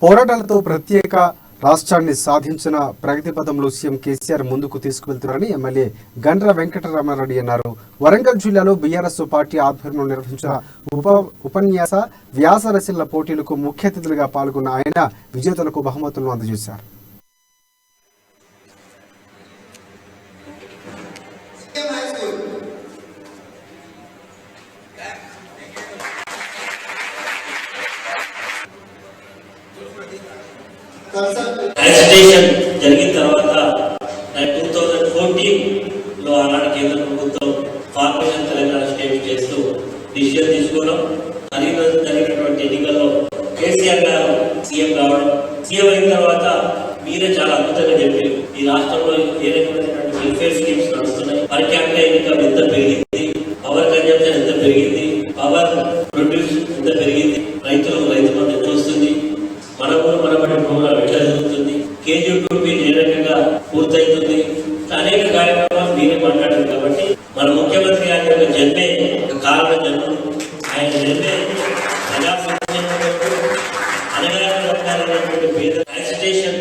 పోరాటాలతో ప్రత్యేక రాష్ట్రాన్ని సాధించిన ప్రగతి పథంలో సీఎం కేసీఆర్ ముందుకు తీసుకువెళ్తున్నారని ఎమ్మెల్యే గండ్ర వెంకటరామారెడ్డి అన్నారు. వరంగల్ జిల్లాలో బీఆర్ఎస్ పార్టీ ఆధ్వర్యంలో నిర్వహించిన ఉపన్యాస వ్యాస రచనల పోటీలకు ముఖ్య అతిథులుగా పాల్గొన్న ఆయన విజేతలకు బహుమతులను అందజేశారు. రిజిస్ట్రేషన్ జరిగిన తర్వాత 2014లో ఆనాడు కేంద్ర ప్రభుత్వం ఫార్మేషన్ తెలంగాణ స్టేట్ చేస్తూ డిసిజన్ తీసుకోవడం, హరీరోజు జరిగినటువంటి ఎన్నికల్లో కేసీఆర్ గారు సీఎం కావడం, సీఎం అయిన తర్వాత మీరే చాలా అద్భుతంగా చెప్పారు. ఈ రాష్ట్రంలో ఏ రకమైనటువంటి వెల్ఫేర్ స్కీమ్స్ నడుస్తున్నాయి, పర్ క్యాపిటల్ ఇన్కమ్ ఎంత పెరిగింది, పవర్ కన్జంప్షన్ ఎంత పెరిగింది, పవర్ ప్రొడ్యూస్ ఎంత పెరిగింది, రైతు బంధు ఎంత వస్తుంది, మన ప్రోగ్రాం ఎట్లా జరుగుతుంది, KG2 ఏ రకంగా పూర్తవుతుంది, అనేక కార్యక్రమాలు మీరే మాట్లాడారు. కాబట్టి మన ముఖ్యమంత్రి గారి యొక్క జన్మే కారణ జన్మం, ఆయన జన్మే ప్రజా సంక్షేమ పేద రిజిస్ట్రేషన్